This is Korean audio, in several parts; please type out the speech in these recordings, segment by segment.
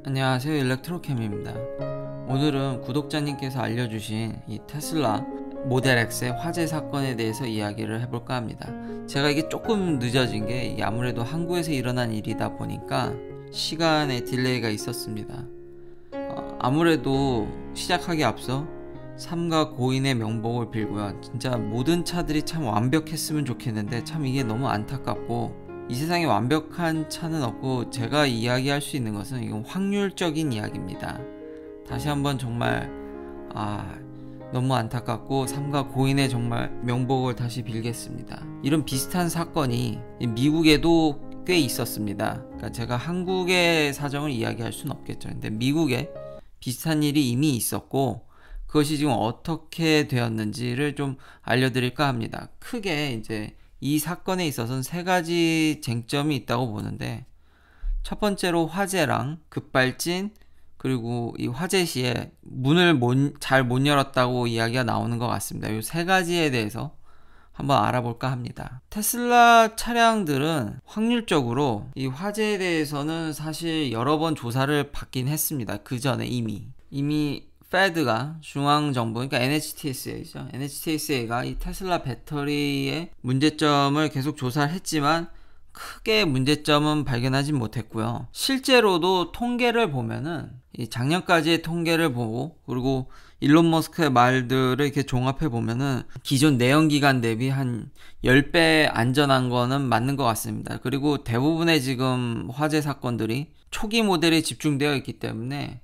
안녕하세요, 일렉트로캠입니다. 오늘은 구독자님께서 알려주신 이 테슬라 모델 X의 화재 사건에 대해서 이야기를 해볼까 합니다. 제가 이게 조금 늦어진 게 아무래도 한국에서 일어난 일이다 보니까 시간에 딜레이가 있었습니다. 아무래도 시작하기 앞서 삼가 고인의 명복을 빌고요. 진짜 모든 차들이 참 완벽했으면 좋겠는데 참 이게 너무 안타깝고, 이 세상에 완벽한 차는 없고 제가 이야기할 수 있는 것은 이건 확률적인 이야기입니다. 다시 한번 정말 너무 안타깝고 삼가 고인의 정말 명복을 다시 빌겠습니다. 이런 비슷한 사건이 미국에도 꽤 있었습니다. 그러니까 제가 한국의 사정을 이야기할 수는 없겠죠. 근데 미국에 비슷한 일이 이미 있었고 그것이 지금 어떻게 되었는지를 좀 알려드릴까 합니다. 크게 이제 이 사건에 있어서는 세 가지 쟁점이 있다고 보는데, 첫 번째로 화재랑 급발진, 그리고 이 화재 시에 문을 잘 못 열었다고 이야기가 나오는 것 같습니다. 이 세 가지에 대해서 한번 알아볼까 합니다. 테슬라 차량들은 확률적으로 이 화재에 대해서는 사실 여러 번 조사를 받긴 했습니다. 그 전에 이미 페드가 중앙정부, 그러니까 NHTSA죠. NHTSA가 이 테슬라 배터리의 문제점을 계속 조사를 했지만 크게 문제점은 발견하지 못했고요. 실제로도 통계를 보면은 이 작년까지의 통계를 보고, 그리고 일론 머스크의 말들을 이렇게 종합해 보면은 기존 내연기관 대비 한 10배 안전한 거는 맞는 것 같습니다. 그리고 대부분의 지금 화재 사건들이 초기 모델에 집중되어 있기 때문에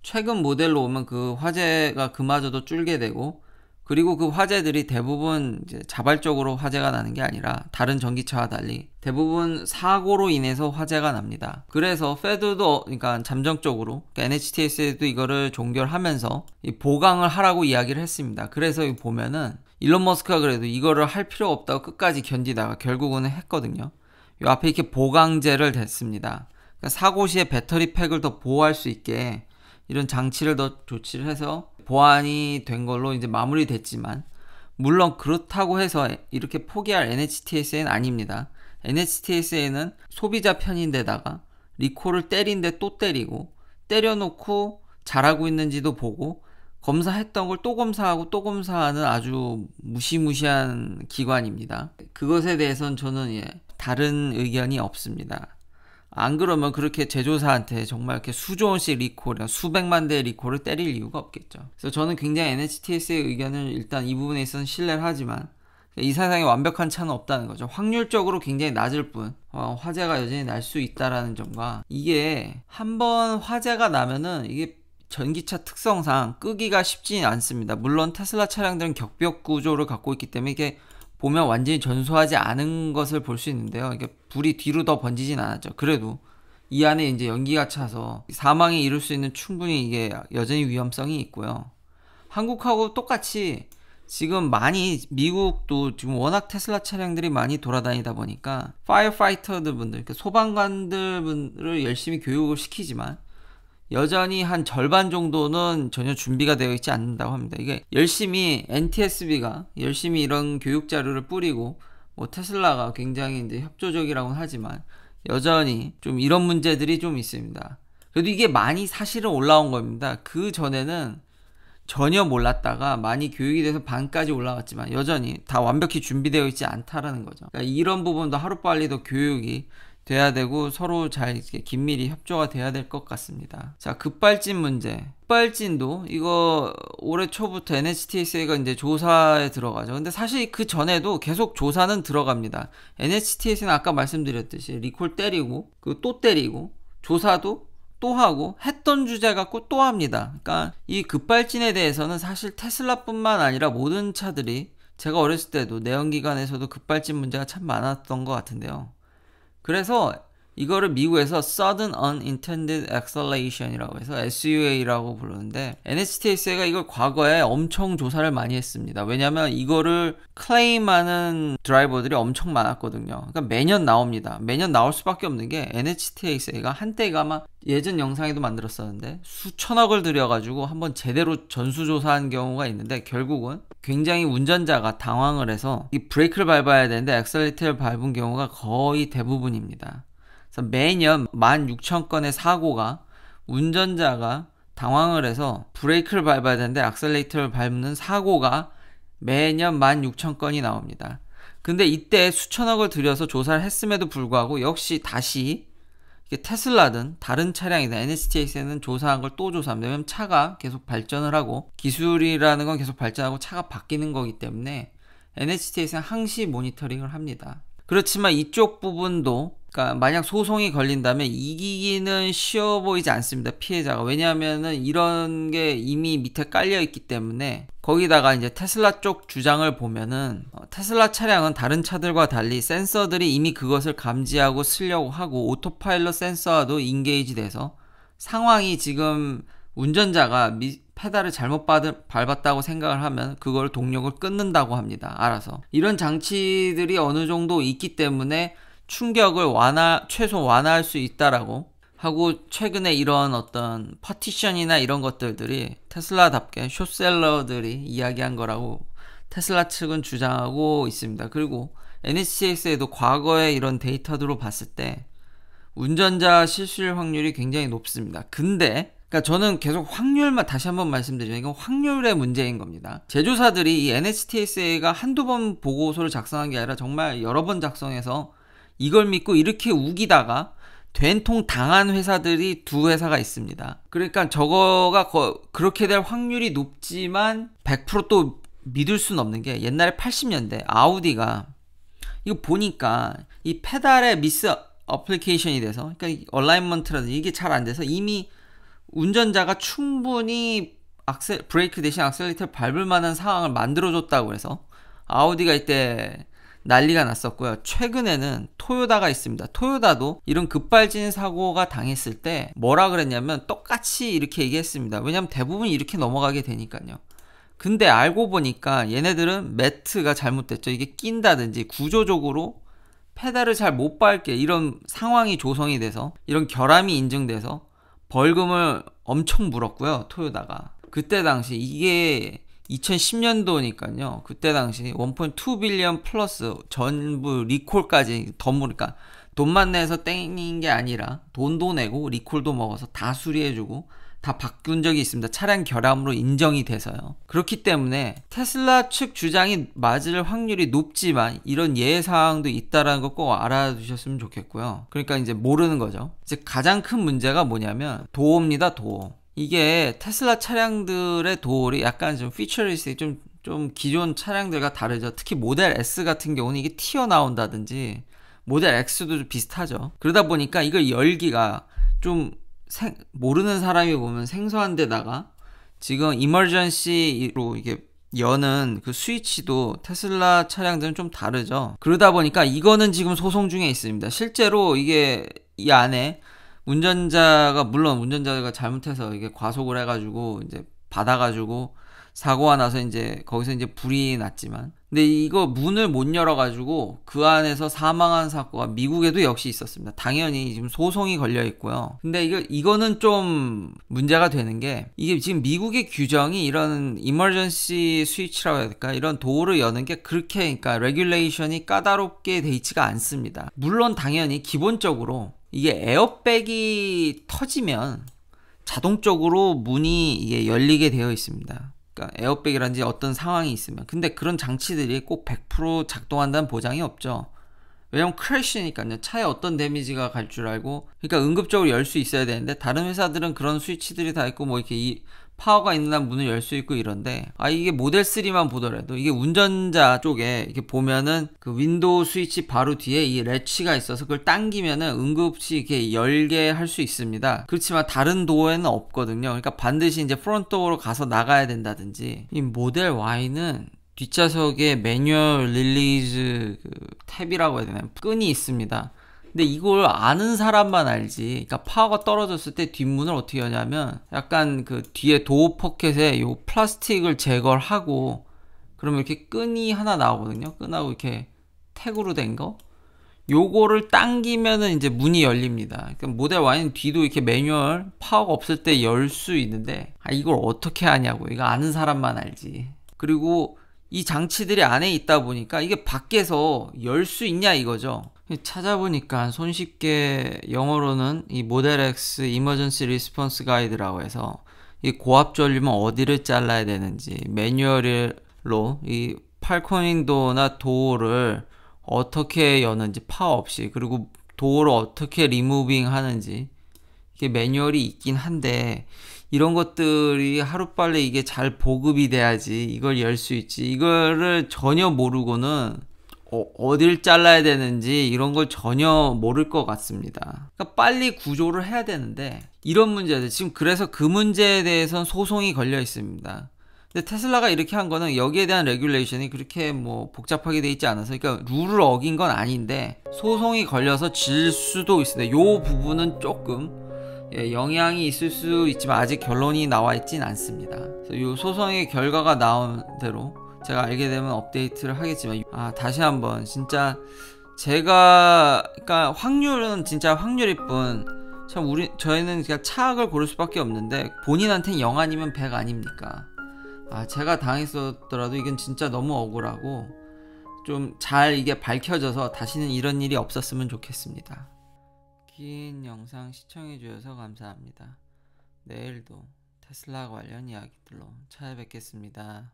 최근 모델로 오면 그 화재가 그마저도 줄게 되고, 그리고 그 화재들이 대부분 이제 자발적으로 화재가 나는 게 아니라 다른 전기차와 달리 대부분 사고로 인해서 화재가 납니다. 그래서 페드도 그러니까 잠정적으로, 그러니까 NHTSA도 이거를 종결하면서 이 보강을 하라고 이야기를 했습니다. 그래서 보면은 일론 머스크가 그래도 이거를 할 필요 없다고 끝까지 견디다가 결국은 했거든요. 이 앞에 이렇게 보강제를 댔습니다. 그러니까 사고 시에 배터리 팩을 더 보호할 수 있게 이런 장치를 더 조치를 해서 보완이 된 걸로 이제 마무리됐지만, 물론 그렇다고 해서 이렇게 포기할 NHTSA는 아닙니다. NHTSA는 소비자 편인데다가 리콜을 때린데 또 때리고, 때려놓고 잘하고 있는지도 보고, 검사했던 걸 또 검사하고 또 검사하는 아주 무시무시한 기관입니다. 그것에 대해서는 저는 다른 의견이 없습니다. 안 그러면 그렇게 제조사한테 정말 이렇게 수조원씩 리콜, 수백만 대의 리콜을 때릴 이유가 없겠죠. 그래서 저는 굉장히 NHTS의 의견을 일단 이 부분에 있어서는 신뢰를 하지만, 이 세상에 완벽한 차는 없다는 거죠. 확률적으로 굉장히 낮을 뿐 화재가 여전히 날 수 있다라는 점과, 이게 한번 화재가 나면은 이게 전기차 특성상 끄기가 쉽지 않습니다. 물론 테슬라 차량들은 격벽 구조를 갖고 있기 때문에 이게 보면 완전히 전소하지 않은 것을 볼 수 있는데요. 이게 불이 뒤로 더 번지진 않았죠. 그래도 이 안에 이제 연기가 차서 사망에 이를 수 있는 충분히 이게 여전히 위험성이 있고요. 한국하고 똑같이 지금 많이 미국도 지금 워낙 테슬라 차량들이 많이 돌아다니다 보니까 파이어파이터들 분들, 그러니까 소방관들 분들을 열심히 교육을 시키지만 여전히 한 절반 정도는 전혀 준비가 되어 있지 않는다고 합니다. 이게 열심히 NTSB가 열심히 이런 교육 자료를 뿌리고, 테슬라가 굉장히 이제 협조적이라고는 하지만 여전히 좀 이런 문제들이 좀 있습니다. 그래도 이게 많이 사실은 올라온 겁니다. 그 전에는 전혀 몰랐다가 많이 교육이 돼서 반까지 올라갔지만 여전히 다 완벽히 준비되어 있지 않다라는 거죠. 그러니까 이런 부분도 하루빨리 더 교육이 돼야 되고 서로 잘 이렇게 긴밀히 협조가 돼야 될 것 같습니다. 자, 급발진 문제. 급발진도 이거 올해 초부터 NHTSA가 이제 조사에 들어가죠. 근데 사실 그 전에도 계속 조사는 들어갑니다. NHTSA는 아까 말씀드렸듯이 리콜 때리고 또 때리고 조사도 또 하고 했던 주제 갖고 또 합니다. 그러니까 이 급발진에 대해서는 사실 테슬라뿐만 아니라 모든 차들이, 제가 어렸을 때도 내연기관에서도 급발진 문제가 참 많았던 것 같은데요. 그래서 이거를 미국에서 Sudden Unintended Acceleration이라고 해서 SUA라고 부르는데, NHTSA가 이걸 과거에 엄청 조사를 많이 했습니다. 왜냐면 이거를 클레임하는 드라이버들이 엄청 많았거든요. 그러니까 매년 나옵니다. 매년 나올 수밖에 없는 게, NHTSA가 한때가 막 예전 영상에도 만들었었는데 수천억을 들여가지고 한번 제대로 전수조사한 경우가 있는데, 결국은 굉장히 운전자가 당황을 해서 이 브레이크를 밟아야 되는데 엑셀레이터를 밟은 경우가 거의 대부분입니다. 그래서 매년 16,000건의 사고가 운전자가 당황을 해서 브레이크를 밟아야 되는데 악셀레이터를 밟는 사고가 매년 16,000건이 나옵니다. 근데 이때 수천억을 들여서 조사를 했음에도 불구하고 역시 다시 테슬라든 다른 차량이든 NHTS는 조사한 걸 또 조사합니다. 왜냐면 차가 계속 발전을 하고 기술이라는 건 계속 발전하고 차가 바뀌는 거기 때문에 NHTS는 항시 모니터링을 합니다. 그렇지만 이쪽 부분도 그러니까 만약 소송이 걸린다면 이기기는 쉬워 보이지 않습니다. 피해자가. 왜냐하면은 이런 게 이미 밑에 깔려 있기 때문에 거기다가 이제 테슬라 쪽 주장을 보면은 테슬라 차량은 다른 차들과 달리 센서들이 이미 그것을 감지하고 쓰려고 하고 오토파일럿 센서와도 인게이지 돼서 상황이 지금 운전자가 페달을 잘못 밟았다고 생각을 하면 그걸 동력을 끊는다고 합니다. 알아서. 이런 장치들이 어느 정도 있기 때문에 충격을 최소 완화할 수 있다라고 하고 최근에 이런 어떤 파티션이나 이런 것들이 테슬라답게 숏셀러들이 이야기한 거라고 테슬라 측은 주장하고 있습니다. 그리고 NHTS에도 과거의 이런 데이터들로 봤을 때 운전자 실수율 확률이 굉장히 높습니다. 근데 그러니까 저는 계속 확률만 다시 한번 말씀드리면 이건 확률의 문제인 겁니다. 제조사들이 이 NHTSA가 한두 번 보고서를 작성한 게 아니라 정말 여러 번 작성해서 이걸 믿고 이렇게 우기다가 된통 당한 회사들이 두 회사가 있습니다. 그러니까 저거가 그렇게 될 확률이 높지만 100%또 믿을 수는 없는 게 옛날에 80년대 아우디가 이거 보니까 이 페달에 미스 어플리케이션이 돼서 그러니까 얼라이먼트라든지 이게 잘 안 돼서 이미 운전자가 충분히 브레이크 대신 악셀레이터를 밟을 만한 상황을 만들어줬다고 해서 아우디가 이때 난리가 났었고요. 최근에는 토요다가 있습니다. 토요다도 이런 급발진 사고가 당했을 때 뭐라 그랬냐면 똑같이 이렇게 얘기했습니다. 왜냐면 대부분 이렇게 넘어가게 되니까요. 근데 알고 보니까 얘네들은 매트가 잘못됐죠. 이게 낀다든지 구조적으로 페달을 잘 못 밟게 이런 상황이 조성이 돼서 이런 결함이 인증돼서 벌금을 엄청 물었고요. 토요다가. 그때 당시 이게 2010년도니까요. 그때 당시 1.2 빌리언 플러스 전부 리콜까지 더 물으니까 돈만 내서 땡긴 게 아니라 돈도 내고 리콜도 먹어서 다 수리해주고 다 바꾼 적이 있습니다. 차량 결함으로 인정이 돼서요. 그렇기 때문에 테슬라 측 주장이 맞을 확률이 높지만 이런 예사항도 있다라는 거 꼭 알아두셨으면 좋겠고요. 그러니까 이제 모르는 거죠. 이제 가장 큰 문제가 뭐냐면 도어입니다. 도어. 이게 테슬라 차량들의 도어이 약간 좀 피처리스틱 좀 기존 차량들과 다르죠. 특히 모델 S 같은 경우는 이게 튀어나온다든지 모델 X도 좀 비슷하죠. 그러다 보니까 이걸 열기가 좀 모르는 사람이 보면 생소한 데다가 지금 이머전시로 이게 여는 그 스위치도 테슬라 차량들은 좀 다르죠. 그러다 보니까 이거는 지금 소송 중에 있습니다. 실제로 이게 이 안에 물론 운전자가 잘못해서 이게 과속을 해가지고 이제 받아가지고 사고가 나서 이제 거기서 이제 불이 났지만 근데 이거 문을 못 열어가지고 그 안에서 사망한 사고가 미국에도 역시 있었습니다. 당연히 지금 소송이 걸려 있고요. 근데 이거는 좀 문제가 되는 게 이게 지금 미국의 규정이 이런 이머전시 스위치라고 해야 될까? 이런 도어를 여는 게 그렇게 그러니까 레귤레이션이 까다롭게 돼 있지가 않습니다. 물론 당연히 기본적으로 이게 에어백이 터지면 자동적으로 문이 이게 열리게 되어 있습니다. 그러니까 에어백이라든지 어떤 상황이 있으면. 근데 그런 장치들이 꼭 100% 작동한다는 보장이 없죠. 왜냐면 크래시니까요. 차에 어떤 데미지가 갈 줄 알고 그러니까 응급적으로 열 수 있어야 되는데 다른 회사들은 그런 스위치들이 다 있고 뭐 이렇게 파워가 있는 한 문을 열 수 있고 이런데 이게 모델 3만 보더라도 이게 운전자 쪽에 이렇게 보면은 그 윈도우 스위치 바로 뒤에 이 레치가 있어서 그걸 당기면은 응급시 이렇게 열게 할 수 있습니다. 그렇지만 다른 도어에는 없거든요. 그러니까 반드시 이제 프론트 도어로 가서 나가야 된다든지. 이 모델 Y는 뒷좌석에 매뉴얼 릴리즈 그 탭이라고 해야 되나요? 끈이 있습니다. 근데 이걸 아는 사람만 알지. 그러니까 파워가 떨어졌을 때 뒷문을 어떻게 여냐면 약간 그 뒤에 도어 포켓에 요 플라스틱을 제거를 하고 그러면 이렇게 끈이 하나 나오거든요. 끈하고 이렇게 택으로 된 거. 요거를 당기면은 이제 문이 열립니다. 그러니까 모델 Y는 뒤도 이렇게 매뉴얼 파워가 없을 때 열 수 있는데 이걸 어떻게 하냐고. 이거 아는 사람만 알지. 그리고 이 장치들이 안에 있다 보니까 이게 밖에서 열 수 있냐 이거죠. 찾아보니까 손쉽게 영어로는 이 모델 X 이머전시 리스폰스 가이드라고 해서 이 고압 전류면 어디를 잘라야 되는지 매뉴얼로 이 팔콘 윈도우나 도어를 어떻게 여는지 파 없이, 그리고 도어를 어떻게 리무빙 하는지 이게 매뉴얼이 있긴 한데, 이런 것들이 하루빨리 이게 잘 보급이 돼야지 이걸 열 수 있지, 이거를 전혀 모르고는 어딜 잘라야 되는지 이런 걸 전혀 모를 것 같습니다. 그러니까 빨리 구조를 해야 되는데 이런 문제들, 지금 그래서 그 문제에 대해서는 소송이 걸려 있습니다. 근데 테슬라가 이렇게 한 거는 여기에 대한 레귤레이션이 그렇게 뭐 복잡하게 돼 있지 않아서, 그러니까 룰을 어긴 건 아닌데 소송이 걸려서 질 수도 있습니다. 요 부분은 조금 영향이 있을 수 있지만 아직 결론이 나와 있진 않습니다. 그래서 요 소송의 결과가 나온 대로 제가 알게 되면 업데이트를 하겠지만, 다시 한번 진짜 제가, 그러니까 확률은 진짜 확률일 뿐, 참 저희는 그냥 차악을 고를 수밖에 없는데 본인한테는 0 아니면 100 아닙니까? 제가 당했었더라도 이건 진짜 너무 억울하고 좀 잘 이게 밝혀져서 다시는 이런 일이 없었으면 좋겠습니다. 긴 영상 시청해 주셔서 감사합니다. 내일도 테슬라 관련 이야기들로 찾아뵙겠습니다.